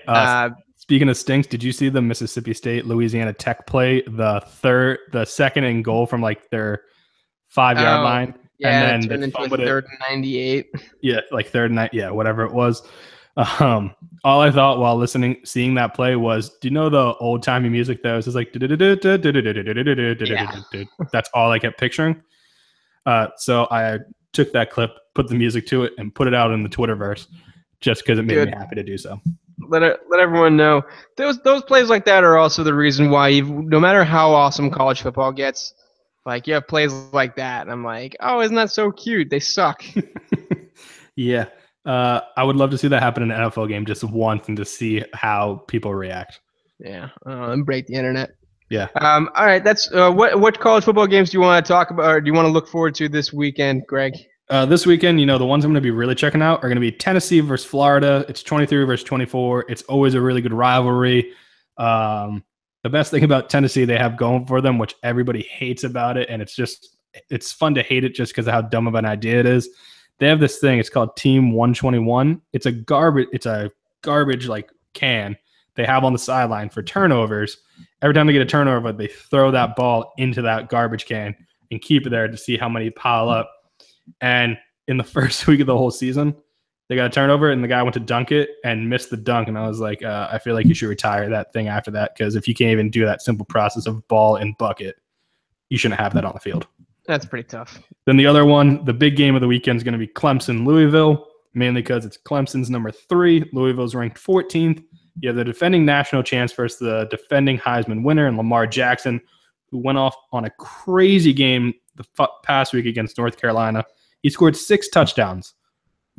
speaking of stinks, did you see the Mississippi State Louisiana Tech play the second and goal from like their 5-yard line? Yeah, and then turned into a third and 98. Yeah, like third and yeah, whatever it was. All I thought while seeing that play was, do you know the old timey music that was just like that's all I kept picturing. So I took that clip, put the music to it, and put it out in the Twitterverse just because it made me happy to do so. Let everyone know those plays like that are also the reason why no matter how awesome college football gets, like you have plays like that, and I'm like, oh, isn't that so cute? They suck. Yeah. I would love to see that happen in an NFL game just once and to see how people react. Yeah. And break the internet. Yeah. All right. That's what college football games do you want to talk about, or do you want to look forward to this weekend, Greg? This weekend, the ones I'm going to be really checking out are going to be Tennessee versus Florida. It's 23 versus 24. It's always a really good rivalry. The best thing about Tennessee they have going for them, which everybody hates about it, and it's fun to hate it just because of how dumb of an idea it is. They have this thing. It's called Team 121. It's a garbage like can they have on the sideline for turnovers. Every time they get a turnover, they throw that ball into that garbage can and keep it there to see how many pile up. And in the first week of the whole season, they got a turnover and the guy went to dunk it and missed the dunk. And I was like, I feel like you should retire that thing after that, because if you can't even do that simple process of ball and bucket, you shouldn't have that on the field. That's pretty tough. Then the other one, the big game of the weekend is going to be Clemson-Louisville, mainly because it's Clemson's number 3. Louisville's ranked 14th. You have the defending national champs versus the defending Heisman winner and Lamar Jackson, who went off on a crazy game the past week against North Carolina. He scored 6 touchdowns.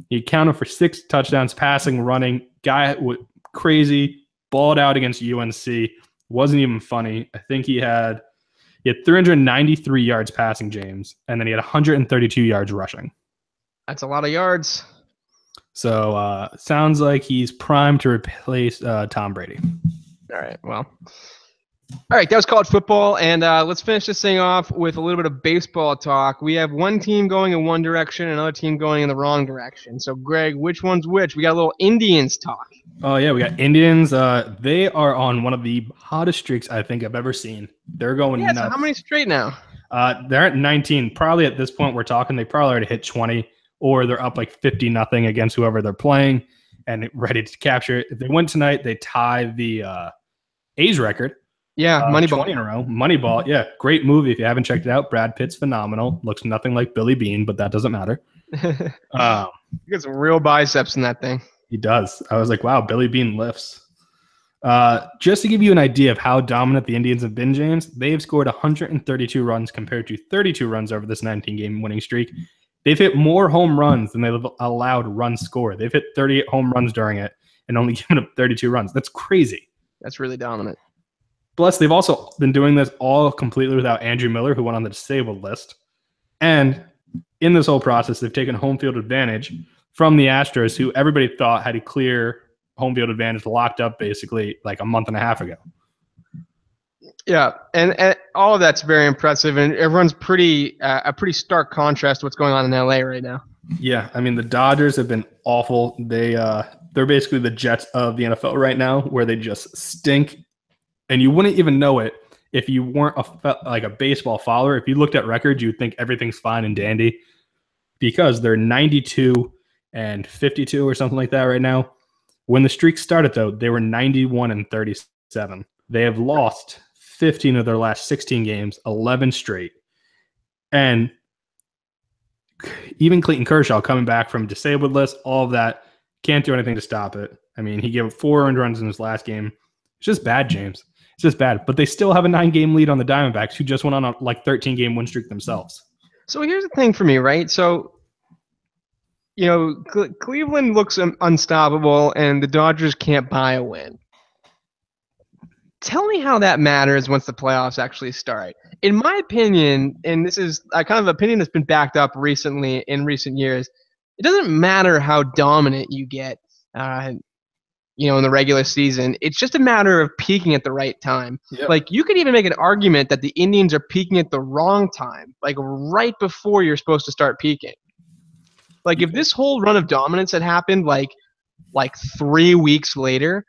He accounted for 6 touchdowns, passing, running. Guy was crazy, balled out against UNC. Wasn't even funny. I think he had 393 yards passing, James, and then he had 132 yards rushing. That's a lot of yards. So sounds like he's primed to replace Tom Brady. All right, well. All right, that was college football, and let's finish this thing off with a little bit of baseball talk. We have one team going in one direction, another team going in the wrong direction. So, Greg, which one's which? We got a little Indians talk. Oh, yeah, we got Indians. They are on one of the hottest streaks I think I've ever seen. They're going nuts. So how many straight now? They're at 19. Probably at this point we're talking, they probably already hit 20, or they're up like 50-0 against whoever they're playing and ready to capture it. If they win tonight, they tie the A's record. Yeah, Moneyball. 20 in a row. Moneyball, yeah. Great movie. If you haven't checked it out, Brad Pitt's phenomenal. Looks nothing like Billy Bean, but that doesn't matter. You got some real biceps in that thing. He does. I was like, wow, Billy Bean lifts. Just to give you an idea of how dominant the Indians have been, James, they have scored 132 runs compared to 32 runs over this 19-game winning streak. They've hit more home runs than they've allowed runs scored. They've hit 38 home runs during it and only given up 32 runs. That's crazy. That's really dominant. Plus, they've also been doing this all completely without Andrew Miller, who went on the disabled list. And in this whole process, they've taken home field advantage from the Astros, who everybody thought had a clear home field advantage locked up basically like a month and a half ago. Yeah, and all of that's very impressive, and everyone's a pretty stark contrast to what's going on in LA right now. Yeah, I mean, the Dodgers have been awful. They're basically the Jets of the NFL right now, where they just stink. And you wouldn't even know it if you weren't a baseball follower. If you looked at records, you'd think everything's fine and dandy because they're 92 and 52 or something like that right now. When the streak started, though, they were 91 and 37. They have lost 15 of their last 16 games, 11 straight. And even Clayton Kershaw coming back from disabled list, all of that, can't do anything to stop it. I mean, he gave 4 earned runs in his last game. It's just bad, James. It's just bad. But they still have a 9-game lead on the Diamondbacks, who just went on a 13-game win streak themselves. So here's the thing for me, right? So, Cleveland looks unstoppable, and the Dodgers can't buy a win. Tell me how that matters once the playoffs actually start. In my opinion, and this is a kind of opinion that's been backed up recently in recent years, it doesn't matter how dominant you get in the regular season. It's just a matter of peaking at the right time. Yep. Like, you could even make an argument that the Indians are peaking at the wrong time, like right before you're supposed to start peaking. Like, if this whole run of dominance had happened like 3 weeks later,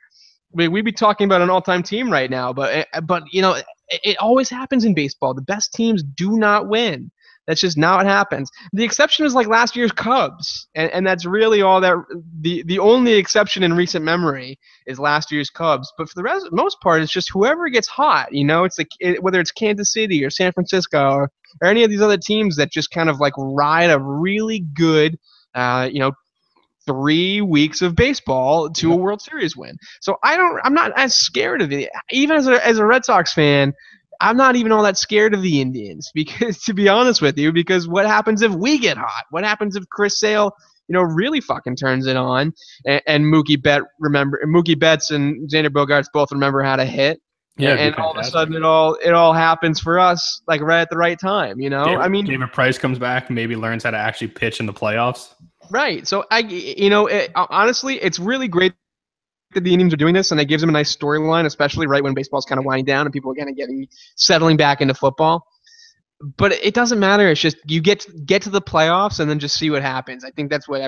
we'd be talking about an all-time team right now. But it always happens in baseball. The best teams do not win. That's just not what happens. The exception is like last year's Cubs, and that's really all that. The only exception in recent memory is last year's Cubs. But for the most part, it's just whoever gets hot. It's whether it's Kansas City or San Francisco or any of these other teams that just kind of like ride a really good, 3 weeks of baseball to a World Series win. So I'm not as scared of it. Even as a Red Sox fan, I'm not even all that scared of the Indians because, to be honest with you, because what happens if we get hot? What happens if Chris Sale, really fucking turns it on and Mookie Betts and Xander Bogaerts both remember how to hit? Yeah, and all of a sudden it all happens for us like right at the right time, David Price comes back and maybe learns how to actually pitch in the playoffs. Right. So honestly, it's really great that the Indians are doing this, and it gives them a nice storyline, especially right when baseball's kind of winding down and people are kind of settling back into football. But it doesn't matter. It's just you get to the playoffs and then just see what happens. I think that's what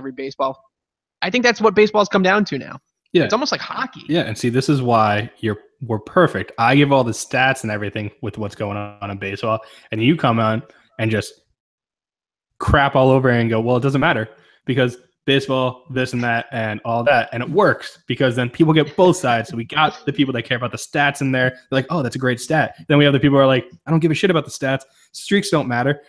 baseball's come down to now. Yeah, it's almost like hockey. Yeah, and see, this is why we're perfect. I give all the stats and everything with what's going on in baseball, and you come on and just crap all over and go, well, it doesn't matter because baseball, this and that, and all that. And it works because then people get both sides. So we got the people that care about the stats in there. They're like, oh, that's a great stat. Then we have the people who are like, I don't give a shit about the stats. Streaks don't matter.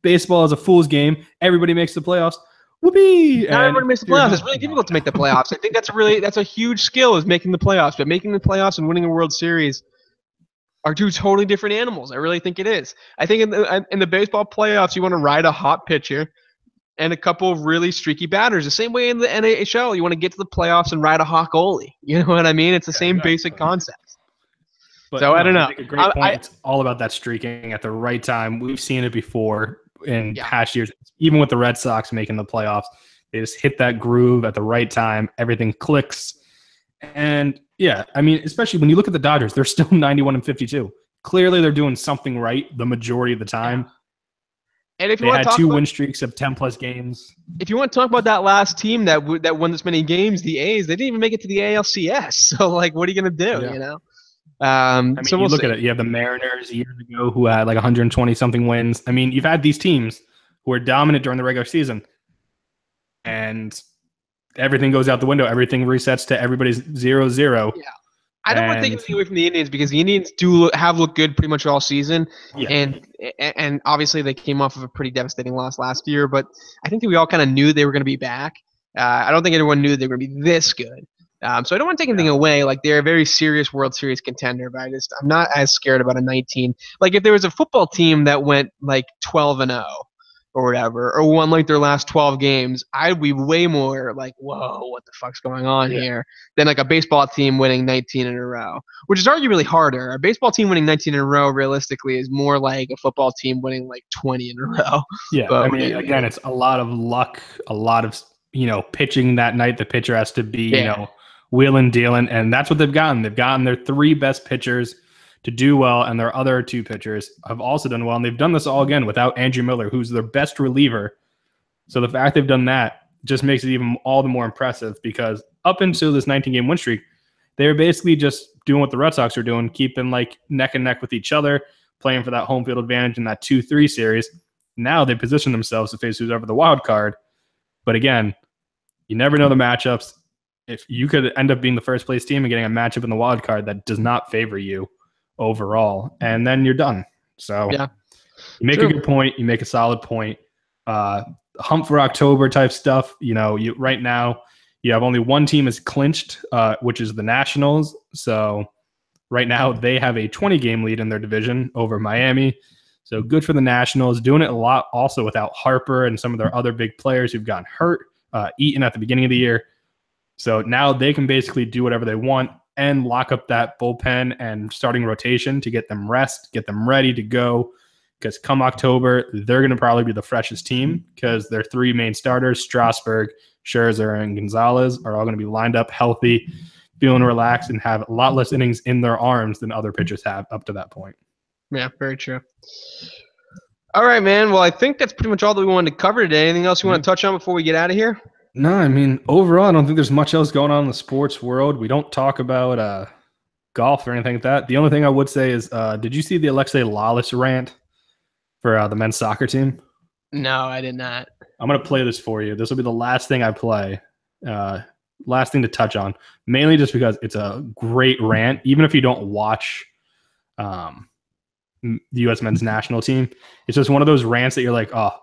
Baseball is a fool's game. Everybody makes the playoffs. Whoopee! Not everybody makes the playoffs. It's really difficult to make the playoffs. I think that's a huge skill is making the playoffs. But making the playoffs and winning a World Series are two totally different animals. I really think it is. I think in the baseball playoffs, you want to ride a hot pitcher and a couple of really streaky batters. The same way in the NHL, you want to get to the playoffs and ride a hot goalie. You know what I mean? It's the same basic concept. But, so I don't know. A great point. It's all about that streaking at the right time. We've seen it before. in past years, even with the Red Sox making the playoffs. They just hit that groove at the right time. Everything clicks. And yeah, I mean, especially when you look at the Dodgers, they're still 91-52. Clearly, they're doing something right the majority of the time. And if you they want to had talk 2 about, win streaks of 10-plus games. If you want to talk about that last team that won this many games, the A's, they didn't even make it to the ALCS. So, like, what are you going to do, you know? I mean, so we'll look at it. You have the Mariners years ago who had like 120-something wins. I mean, you've had these teams who are dominant during the regular season, and everything goes out the window. Everything resets to everybody's 0-0. Yeah. I don't want to take anything away from the Indians because the Indians do have looked good pretty much all season, and obviously they came off of a pretty devastating loss last year. But I think that we all kind of knew they were going to be back. I don't think anyone knew they were going to be this good. So I don't want to take anything away. Like, they're a very serious World Series contender, but I'm not as scared about a 19. Like, if there was a football team that went like 12-0 or whatever, or won like their last 12 games, I'd be way more like, whoa, what the fuck's going on here, than like a baseball team winning 19 in a row, which is arguably harder. A baseball team winning 19 in a row realistically is more like a football team winning like 20 in a row. Yeah, but, I mean, again, it's a lot of luck, a lot of, pitching that night. The pitcher has to be, wheeling, dealing, and that's what they've gotten. They've gotten their 3 best pitchers to do well, and their other 2 pitchers have also done well. And they've done this all again without Andrew Miller, who's their best reliever. So the fact they've done that just makes it even all the more impressive, because up until this 19-game win streak, they were basically just doing what the Red Sox are doing, keeping like neck and neck with each other, playing for that home field advantage in that 2-3 series. Now they position themselves to face who's over the wild card. But again, you never know the matchups. If you could end up being the first place team and getting a matchup in the wild card that does not favor you overall, and then you're done. So you make a good point. You make a solid point. Hump for October type stuff. You right now you have only one team is clinched, which is the Nationals. So right now they have a 20-game lead in their division over Miami. So good for the Nationals. Doing it a lot also without Harper and some of their other big players who've gotten hurt. Eaton at the beginning of the year. So now they can basically do whatever they want and lock up that bullpen and starting rotation to get them rest, get them ready to go. Because come October, they're going to probably be the freshest team, because their 3 main starters, Strasburg, Scherzer, and Gonzalez, are all going to be lined up healthy, feeling relaxed, and have a lot less innings in their arms than other pitchers have up to that point. Yeah, very true. All right, man. Well, I think that's pretty much all that we wanted to cover today. Anything else you want to touch on before we get out of here? No, I mean, overall, I don't think there's much else going on in the sports world. We don't talk about golf or anything like that. The only thing I would say is, did you see the Alexei Lalas rant for the men's soccer team? No, I did not. I'm going to play this for you. This will be the last thing I play. Last thing to touch on, mainly just because it's a great rant. Even if you don't watch the U.S. men's national team, it's just one of those rants that you're like, oh,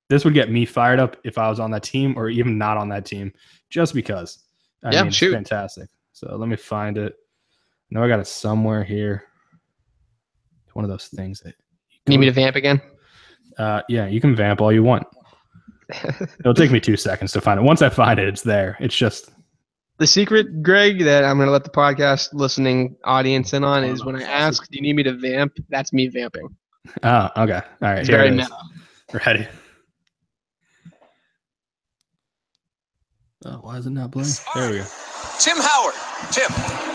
this would get me fired up if I was on that team or even not on that team, just because. I mean, it's fantastic. So let me find it. I know I got it somewhere here. It's one of those things that need me to vamp again? Yeah, you can vamp all you want. It'll take me 2 seconds to find it. Once I find it, it's there. It's just the secret, Greg, that I'm going to let the podcast listening audience in on is when I ask, do you need me to vamp? That's me vamping. Oh, okay. All right. It's very meta. Ready. Oh, why is it not playing? There we go. Tim Howard. Tim,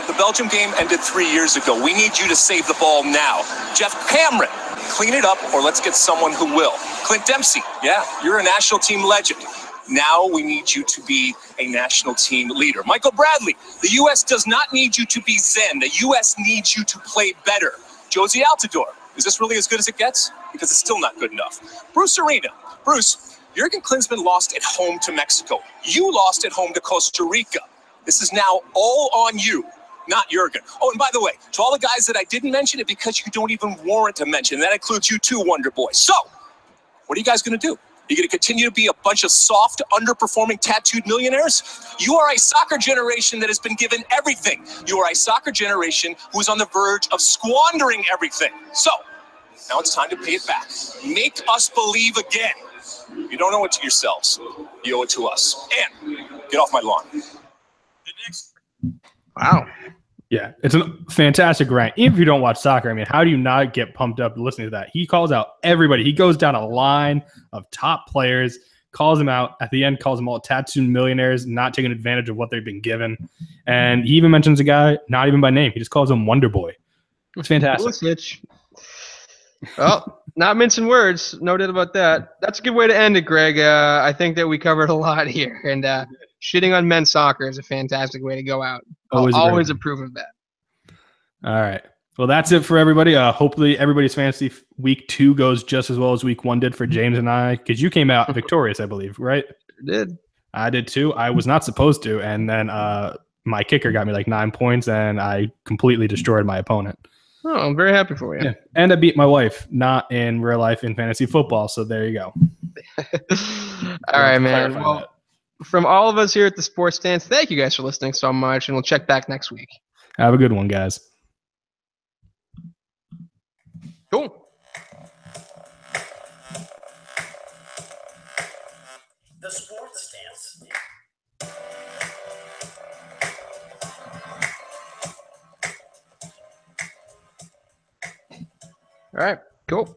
the Belgium game ended 3 years ago. We need you to save the ball now. Jeff Cameron, clean it up or let's get someone who will. Clint Dempsey, yeah, you're a national team legend. Now we need you to be a national team leader. Michael Bradley, the U.S. does not need you to be zen. The U.S. needs you to play better. Josie Altidore, is this really as good as it gets? Because it's still not good enough. Bruce Arena. Bruce, Jurgen Klinsmann lost at home to Mexico. You lost at home to Costa Rica. This is now all on you, not Jurgen. Oh, and by the way, to all the guys that I didn't mention it because you don't even warrant to mention, that includes you too, Wonder Boy. So, what are you guys going to do? You're going to continue to be a bunch of soft, underperforming, tattooed millionaires? You are a soccer generation that has been given everything. You are a soccer generation who is on the verge of squandering everything. So, now it's time to pay it back. Make us believe again. You don't owe it to yourselves. You owe it to us. And get off my lawn. Wow. Yeah, it's a fantastic rant. Even if you don't watch soccer, I mean, how do you not get pumped up listening to that? He calls out everybody. He goes down a line of top players, calls them out. At the end, calls them all tattooed millionaires, not taking advantage of what they've been given. And he even mentions a guy, not even by name. He just calls him Wonder Boy. It's fantastic. Pulisic. Well, not mincing words. No doubt about that. That's a good way to end it, Greg. I think that we covered a lot here. And shitting on men's soccer is a fantastic way to go out. I'll always approve of that. All right. Well, that's it for everybody. Hopefully everybody's fantasy week 2 goes just as well as week 1 did for James and I, because you came out victorious, I believe, right? Sure did. I did too. I was not supposed to. And then my kicker got me like 9 points, and I completely destroyed my opponent. Oh, I'm very happy for you. Yeah. And I beat my wife, not in real life in fantasy football. So there you go. All right, man. Well, from all of us here at the Sports Stance, thank you guys for listening so much, and we'll check back next week. Have a good one, guys. Cool. The Sports Stance. All right, cool.